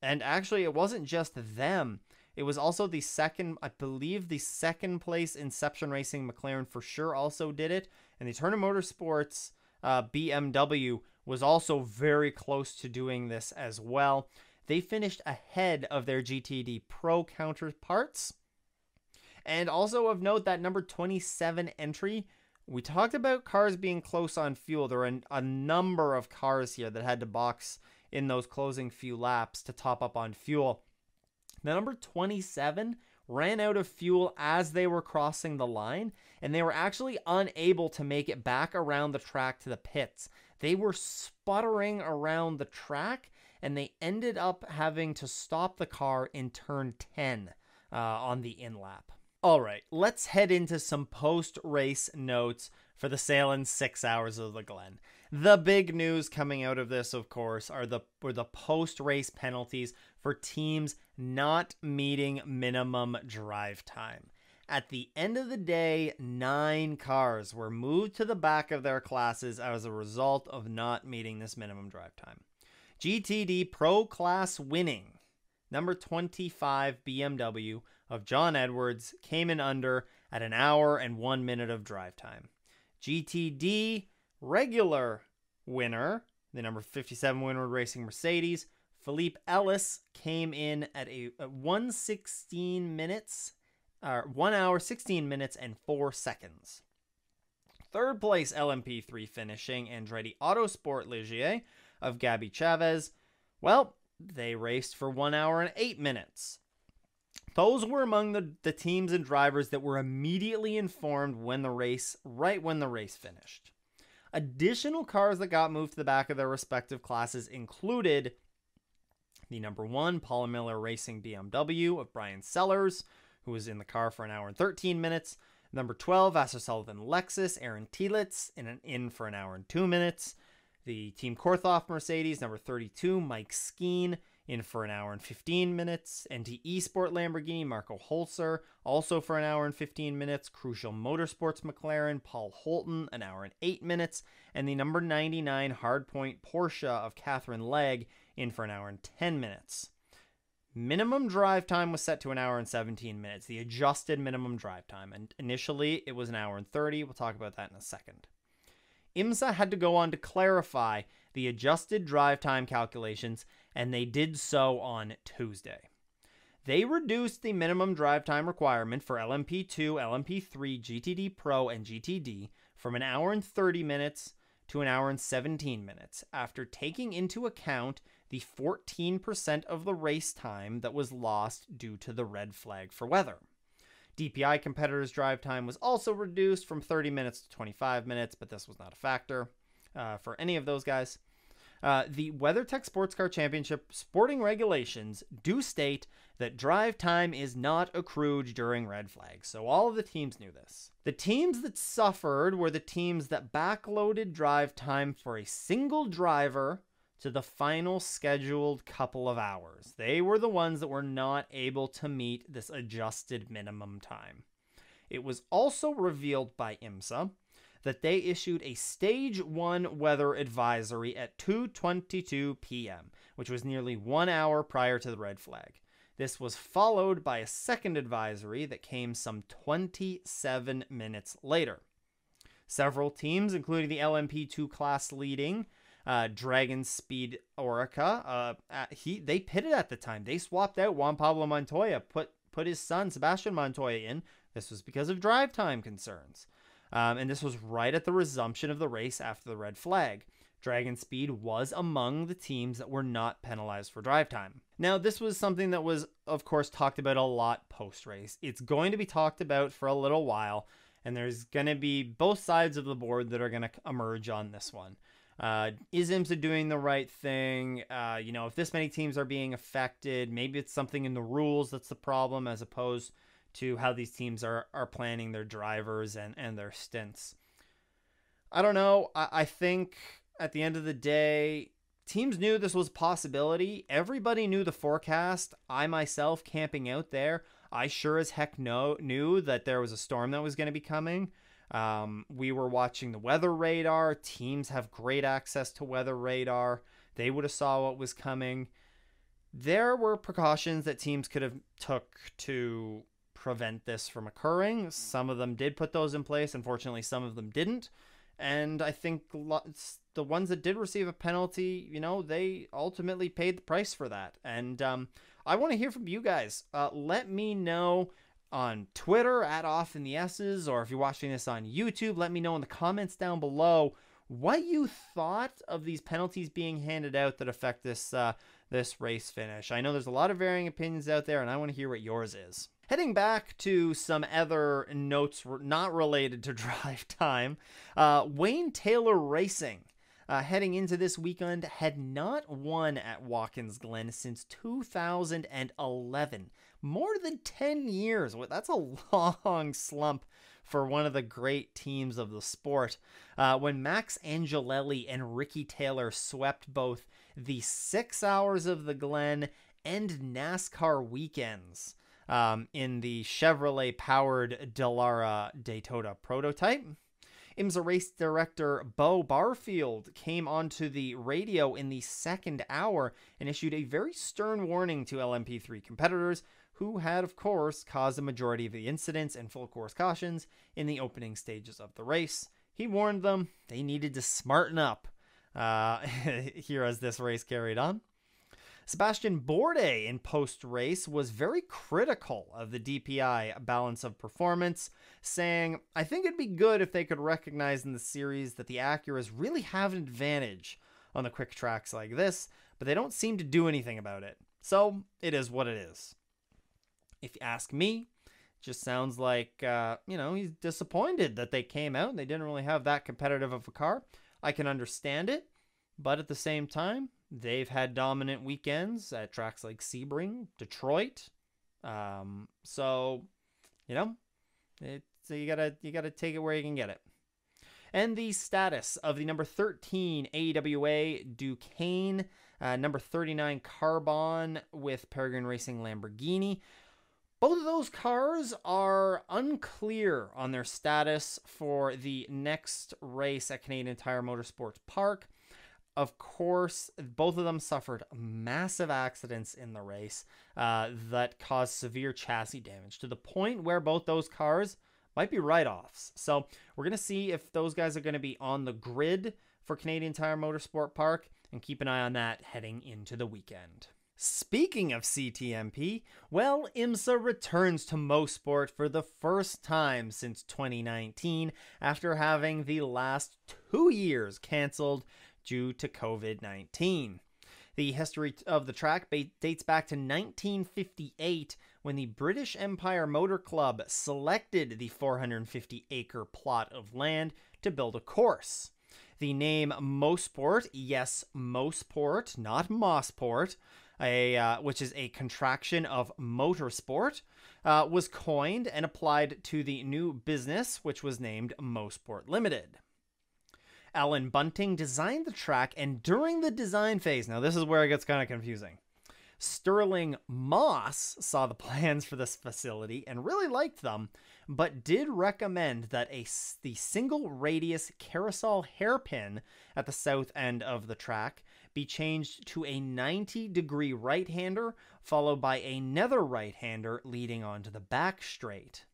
and actually it wasn't just them. It was also the second, I believe the second place Inception Racing McLaren for sure also did it. And the Turner Motorsports BMW was also very close to doing this as well. They finished ahead of their GTD Pro counterparts. And also of note, that number 27 entry, we talked about cars being close on fuel. There are a number of cars here that had to box in those closing few laps to top up on fuel. The number 27 ran out of fuel as they were crossing the line, and they were actually unable to make it back around the track to the pits. They were sputtering around the track, and they ended up having to stop the car in turn 10 on the in-lap. All right, let's head into some post-race notes for the Sahlen 6 hours of the Glen. The big news coming out of this, of course, were the post-race penalties for teams not meeting minimum drive time. At the end of the day, 9 cars were moved to the back of their classes as a result of not meeting this minimum drive time. GTD Pro Class winning, number 25 BMW of John Edwards, came in under at 1 hour and 1 minute of drive time. GTD regular winner, the number 57 Winward Racing Mercedes, Philippe Ellis, came in at 1 hour, 16 minutes, and 4 seconds. Third place LMP3 finishing Andretti Autosport Ligier of Gabby Chavez. Well, they raced for 1 hour and 8 minutes. Those were among the teams and drivers that were immediately informed right when the race finished. Additional cars that got moved to the back of their respective classes included the number 1 Paul Miller Racing BMW of Brian Sellers, who was in the car for 1 hour and 13 minutes. Number 12 Vassar Sullivan Lexus, Aaron Tielitz in for 1 hour and 2 minutes. The Team Korthoff Mercedes, number 32 Mike Skeen, in for 1 hour and 15 minutes. NT Esport Lamborghini, Marco Holzer, also for 1 hour and 15 minutes. Crucial Motorsports McLaren, Paul Holton, 1 hour and 8 minutes. And the number 99 Hardpoint Porsche of Catherine Legg, in for 1 hour and 10 minutes. Minimum drive time was set to 1 hour and 17 minutes, the adjusted minimum drive time. And initially, it was 1 hour and 30. We'll talk about that in a second. Imsa had to go on to clarify the adjusted drive time calculations, and they did so on Tuesday. They reduced the minimum drive time requirement for LMP2, LMP3, GTD Pro, and GTD from 1 hour and 30 minutes to 1 hour and 17 minutes after taking into account the 14% of the race time that was lost due to the red flag for weather. DPI competitors' drive time was also reduced from 30 minutes to 25 minutes, but this was not a factor for any of those guys. The WeatherTech Sports Car Championship sporting regulations do state that drive time is not accrued during red flags, so all of the teams knew this. The teams that suffered were the teams that backloaded drive time for a single driver to the final scheduled couple of hours. They were the ones that were not able to meet this adjusted minimum time. It was also revealed by Imsa that they issued a Stage 1 weather advisory at 2:22 p.m., which was nearly 1 hour prior to the red flag. This was followed by a second advisory that came some 27 minutes later. Several teams, including the LMP2 class leading Dragon Speed Orica, they pitted at the time. They swapped out Juan Pablo Montoya, put his son Sebastian Montoya in. This was because of drive time concerns. And this was right at the resumption of the race after the red flag. Dragon Speed was among the teams that were not penalized for drive time. Now, this was something that was, of course, talked about a lot post-race. It's going to be talked about for a little while, and there's going to be both sides of the board that are going to emerge on this one. Is Imsa doing the right thing? If this many teams are being affected, maybe it's something in the rules that's the problem, as opposed to how these teams are planning their drivers and their stints. I don't know. I think at the end of the day, teams knew this was a possibility. Everybody knew the forecast. I myself, camping out there, I sure as heck knew that there was a storm that was going to be coming. We were watching the weather radar. Teams have great access to weather radar. They would have saw what was coming. There were precautions that teams could have took to prevent this from occurring. Some of them did put those in place. Unfortunately, some of them didn't. And I think the ones that did receive a penalty, they ultimately paid the price for that. And I want to hear from you guys. Let me know on Twitter at Off in the S's, or if you're watching this on YouTube, let me know in the comments down below what you thought of these penalties being handed out that affect this race finish. I know there's a lot of varying opinions out there, and I want to hear what yours is. Heading back to some other notes not related to drive time, Wayne Taylor Racing, heading into this weekend, had not won at Watkins Glen since 2011. More than 10 years. That's a long slump for one of the great teams of the sport. When Max Angelelli and Ricky Taylor swept both the 6 hours of the Glen and NASCAR weekends in the Chevrolet-powered Dallara Daytona prototype. Imsa race director Bo Barfield came onto the radio in the second hour and issued a very stern warning to LMP3 competitors, who had, of course, caused the majority of the incidents and full course cautions in the opening stages of the race. He warned them they needed to smarten up here as this race carried on. Sebastian Bourdais in post-race was very critical of the DPI balance of performance, saying, "I think it'd be good if they could recognize in the series that the Acuras really have an advantage on the quick tracks like this, but they don't seem to do anything about it. So it is what it is." If you ask me, it just sounds like, he's disappointed that they came out and they didn't really have that competitive of a car. I can understand it, but at the same time, they've had dominant weekends at tracks like Sebring, Detroit. So you gotta take it where you can get it. And the status of the number 13 AWA Duquesne, number 39 Carbon with Peregrine Racing Lamborghini. Both of those cars are unclear on their status for the next race at Canadian Tire Motorsports Park. Of course, both of them suffered massive accidents in the race that caused severe chassis damage to the point where both those cars might be write-offs. So we're going to see if those guys are going to be on the grid for Canadian Tire Motorsport Park, and keep an eye on that heading into the weekend. Speaking of CTMP, well, Imsa returns to Moesport for the first time since 2019 after having the last 2 years cancelled due to COVID-19. The history of the track dates back to 1958 when the British Empire Motor Club selected the 450-acre plot of land to build a course. The name Moesport, yes, Moesport, not Moesport, which is a contraction of motorsport, was coined and applied to the new business, which was named Moesport Limited. Alan Bunting designed the track, and during the design phase, now this is where it gets kind of confusing, Sterling Moss saw the plans for this facility and really liked them, but did recommend that the single radius carousel hairpin at the south end of the track be changed to a 90-degree right-hander, followed by another right-hander leading onto the back straight.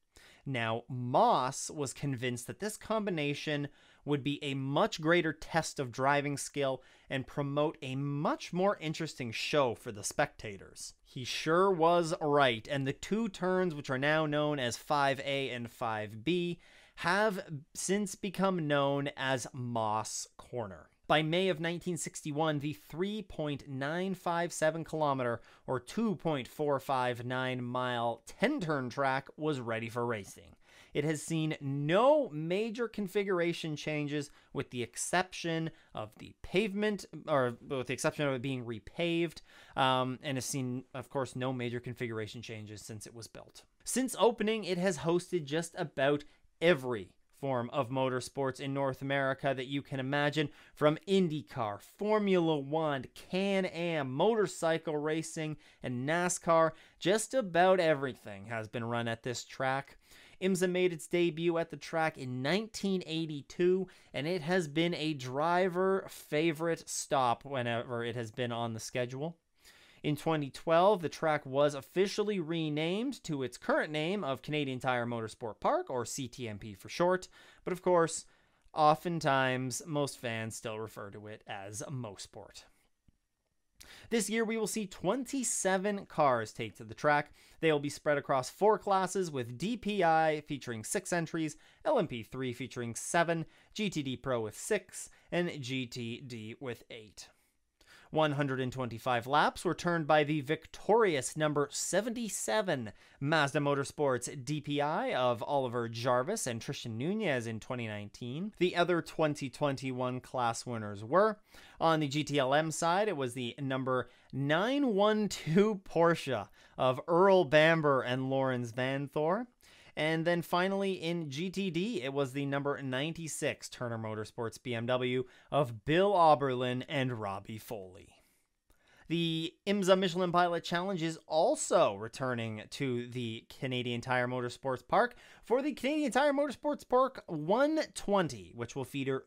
Now, Moss was convinced that this combination would be a much greater test of driving skill and promote a much more interesting show for the spectators. He sure was right, and the two turns, which are now known as 5A and 5B, have since become known as Moss Corner. By May of 1961, the 3.957 kilometer or 2.459 mile 10-turn track was ready for racing. It has seen no major configuration changes with the exception of the pavement, or with the exception of it being repaved, and has seen, of course, no major configuration changes since it was built. Since opening, it has hosted just about every form of motorsports in North America that you can imagine, from IndyCar, Formula One, Can-Am, motorcycle racing, and NASCAR. Just about everything has been run at this track. Imsa made its debut at the track in 1982, and it has been a driver favorite stop whenever it has been on the schedule. In 2012, the track was officially renamed to its current name of Canadian Tire Motorsport Park, or CTMP for short, but of course, oftentimes, most fans still refer to it as Moesport. This year, we will see 27 cars take to the track. They will be spread across 4 classes, with DPI featuring 6 entries, LMP3 featuring 7, GTD Pro with 6, and GTD with 8. 125 laps were turned by the victorious number 77 Mazda Motorsports DPI of Oliver Jarvis and Tristan Nunez in 2019. The other 2021 class winners were, on the GTLM side, it was the number 912 Porsche of Earl Bamber and Lawrence Van Thor. And then finally in GTD, it was the number 96 Turner Motorsports BMW of Bill Auberlin and Robbie Foley. The Imza Michelin Pilot Challenge is also returning to the Canadian Tire Motorsports Park for the Canadian Tire Motorsports Park 120, which will feature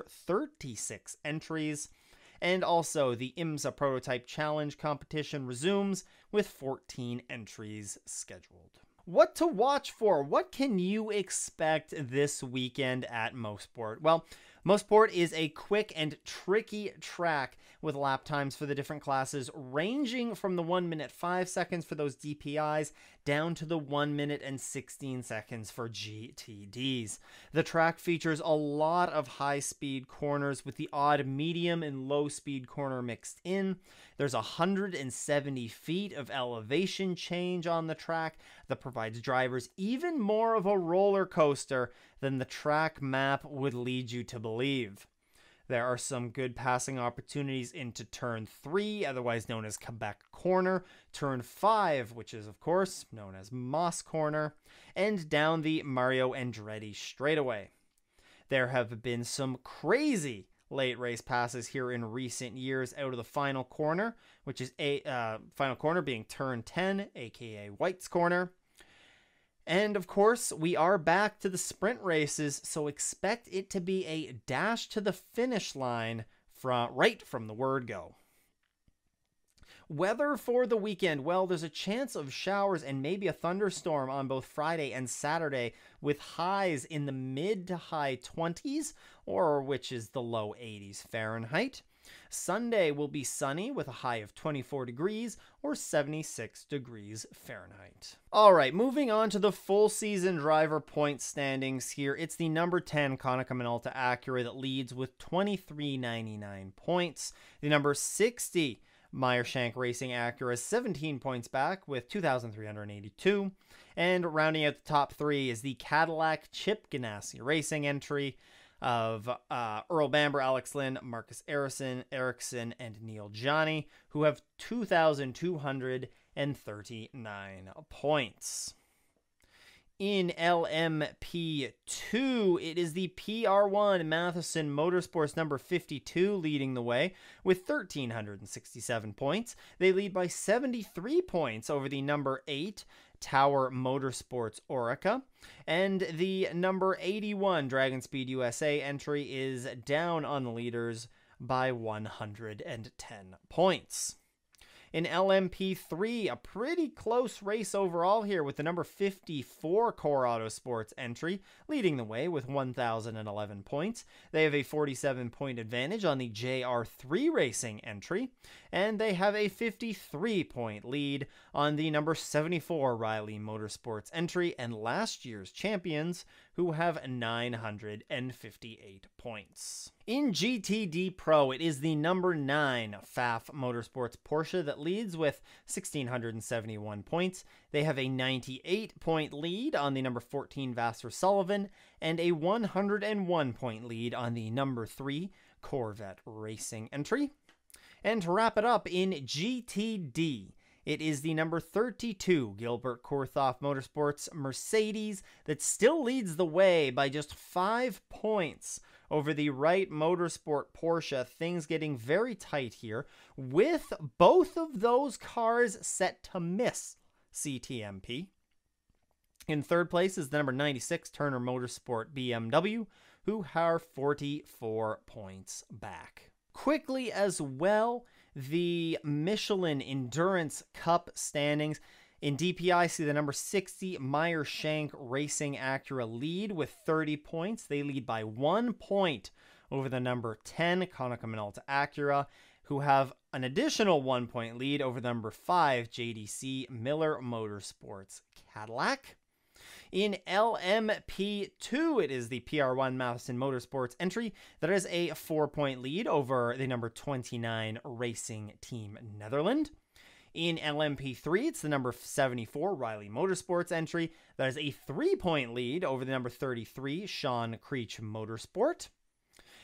36 entries. And also the Imsa Prototype Challenge competition resumes with 14 entries scheduled. What to watch for? What can you expect this weekend at Moesport? Well, Moesport is a quick and tricky track with lap times for the different classes ranging from the 1 minute 5 seconds for those DPIs down to the 1 minute and 16 seconds for GTDs. The track features a lot of high-speed corners with the odd medium and low-speed corner mixed in. There's 170 feet of elevation change on the track that provides drivers even more of a roller coaster than the track map would lead you to believe. There are some good passing opportunities into Turn 3, otherwise known as Quebec Corner, Turn 5, which is of course known as Moss Corner, and down the Mario Andretti straightaway. There have been some crazy late race passes here in recent years out of the final corner, which is final corner being Turn 10, aka White's Corner. And of course, we are back to the sprint races, so expect it to be a dash to the finish line right from the word go. Weather for the weekend, well, there's a chance of showers and maybe a thunderstorm on both Friday and Saturday, with highs in the mid to high 20s, or which is the low 80s Fahrenheit. Sunday will be sunny with a high of 24 degrees or 76 degrees Fahrenheit. All right, moving on to the full season driver point standings here. It's the number 10 Konica Minolta Acura that leads with 2399 points. The number 60 Meyer Shank Racing Acura is 17 points back with 2,382. And rounding out the top 3 is the Cadillac Chip Ganassi Racing entry of Earl Bamber, Alex Lynn, Marcus Erickson, and Neil Johnny, who have 2,239 points. In LMP2, it is the PR1 Matheson Motorsports number 52 leading the way with 1,367 points. They lead by 73 points over the number 8 Tower Motorsports Orica, and the number 81 Dragon Speed USA entry is down on the leaders by 110 points. In LMP3, a pretty close race overall here with the number 54 Core Autosports entry leading the way with 1,011 points. They have a 47-point advantage on the JR3 Racing entry, and they have a 53-point lead on the number 74 Riley Motorsports entry and last year's champions, who have 958 points. In GTD Pro, it is the number 9 FAF Motorsports Porsche that leads with 1,671 points. They have a 98-point lead on the number 14 Vassar Sullivan and a 101-point lead on the number 3 Corvette Racing entry. And to wrap it up, in GTD, it is the number 32 Gilbert Korthoff Motorsports Mercedes that still leads the way by just 5 points over the Wright Motorsport Porsche. Things getting very tight here, with both of those cars set to miss CTMP. In third place is the number 96 Turner Motorsport BMW, who are 44 points back. Quickly as well, the Michelin Endurance Cup standings. In DPI, see the number 60 Meyer Shank Racing Acura lead with 30 points. They lead by 1 point over the number 10 Konica Minolta Acura, who have an additional 1-point lead over the number 5 JDC Miller Motorsports Cadillac. In LMP2, it is the PR1 Madison Motorsports entry that has a 4-point lead over the number 29 Racing Team Netherlands. In LMP3, it's the number 74 Riley Motorsports entry that has a 3-point lead over the number 33 Sean Creech Motorsport.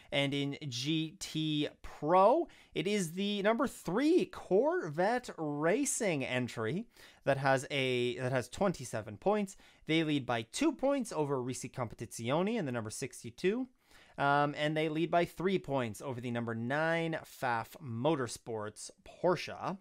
And in GT Pro, it is the number 3 Corvette Racing entry that has 27 points. They lead by 2 points over Risi Competizione and the number 62. And they lead by 3 points over the number 9 FAF Motorsports Porsche.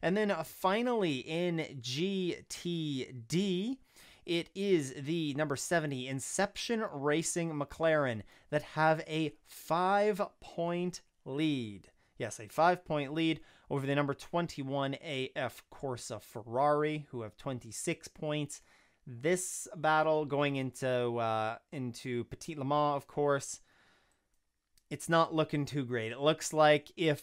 And then finally in GTD, it is the number 70 Inception Racing McLaren that have a 5-point lead. Yes, a 5-point lead over the number 21 AF Corsa Ferrari, who have 26 points. This battle going into Petit Le Mans, of course, it's not looking too great. It looks like if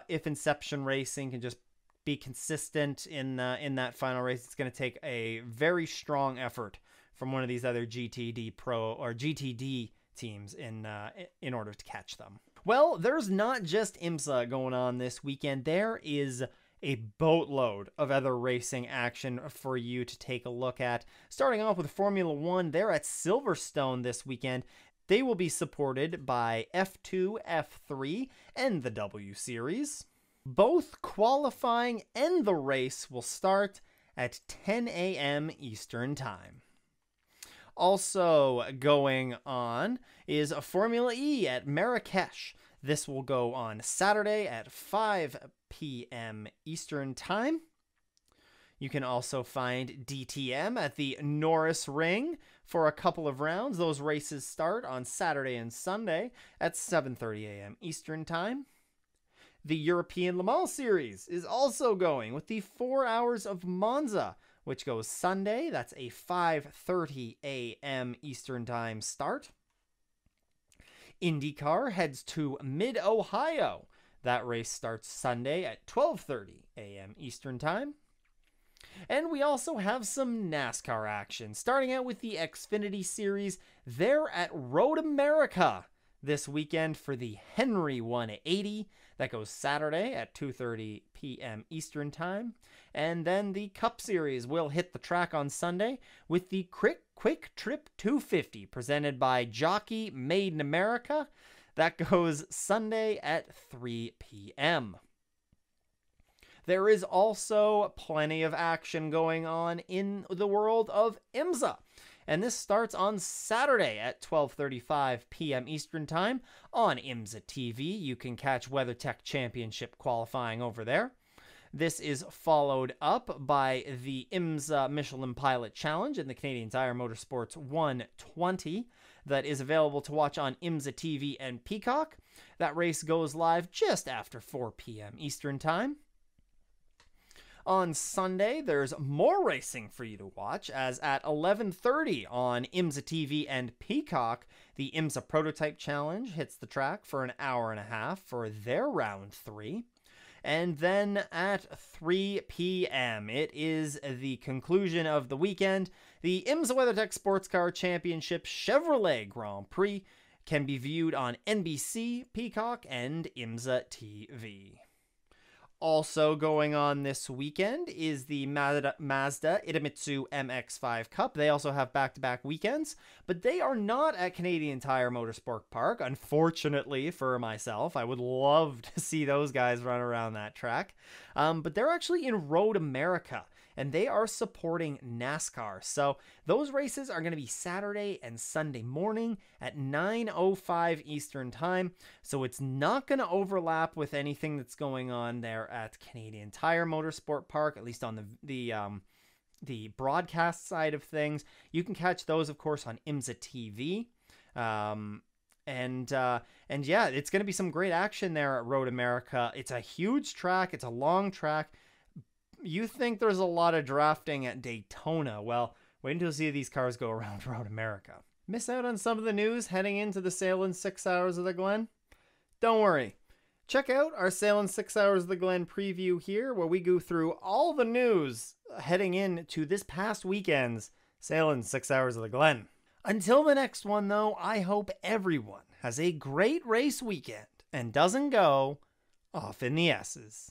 Inception Racing can just be consistent in that final race, it's going to take a very strong effort from one of these other GTD Pro or GTD teams in order to catch them. Well, there's not just Imsa going on this weekend. There is a boatload of other racing action for you to take a look at. Starting off with Formula One, they're at Silverstone this weekend. They will be supported by F2, F3, and the W Series. Both qualifying and the race will start at 10 a.m. Eastern Time. Also going on is a Formula E at Marrakesh. This will go on Saturday at 5 p.m. Eastern Time. You can also find DTM at the Norris Ring for a couple of rounds. Those races start on Saturday and Sunday at 7:30 a.m. Eastern Time. The European Le Mans Series is also going with the 4 Hours of Monza, which goes Sunday. That's a 5:30 a.m. Eastern Time start. IndyCar heads to Mid-Ohio. That race starts Sunday at 12:30 a.m. Eastern Time. And we also have some NASCAR action. Starting out with the Xfinity Series, they're at Road America this weekend for the Henry 180. That goes Saturday at 2:30 p.m. Eastern Time. And then the Cup Series will hit the track on Sunday with the Quick Trip 250 presented by Jockey Made in America. That goes Sunday at 3 p.m. There is also plenty of action going on in the world of Imsa. And this starts on Saturday at 12:35 p.m. Eastern Time on Imza TV. You can catch WeatherTech Championship qualifying over there. This is followed up by the Imza Michelin Pilot Challenge in the Canadian Tire Motorsports 120 that is available to watch on Imza TV and Peacock. That race goes live just after 4 p.m. Eastern Time. On Sunday, there's more racing for you to watch, as at 11:30 on Imza TV and Peacock, the Imza Prototype Challenge hits the track for an hour and a half for their round 3. And then at 3 p.m., it is the conclusion of the weekend. The Imsa WeatherTech Sports Car Championship Chevrolet Grand Prix can be viewed on NBC, Peacock, and Imza TV. Also going on this weekend is the Mazda Idemitsu Mx5 Cup. They also have back-to-back weekends, but they are not at Canadian Tire Motorsport Park, unfortunately for myself. I would love to see those guys run around that track. But they're actually in Road America, and they are supporting NASCAR. So those races are going to be Saturday and Sunday morning at 9:05 Eastern Time. So it's not going to overlap with anything that's going on there at Canadian Tire Motorsport Park, at least on the broadcast side of things. You can catch those, of course, on Imza TV. And yeah, it's going to be some great action there at Road America. It's a huge track. It's a long track. You think there's a lot of drafting at Daytona. Well, wait until you see these cars go around Road America. Miss out on some of the news heading into the Sahlen 6 Hours of the Glen? Don't worry. Check out our Sahlen 6 Hours of the Glen preview here, where we go through all the news heading into this past weekend's Sahlen 6 Hours of the Glen. Until the next one, though, I hope everyone has a great race weekend and doesn't go off in the S's.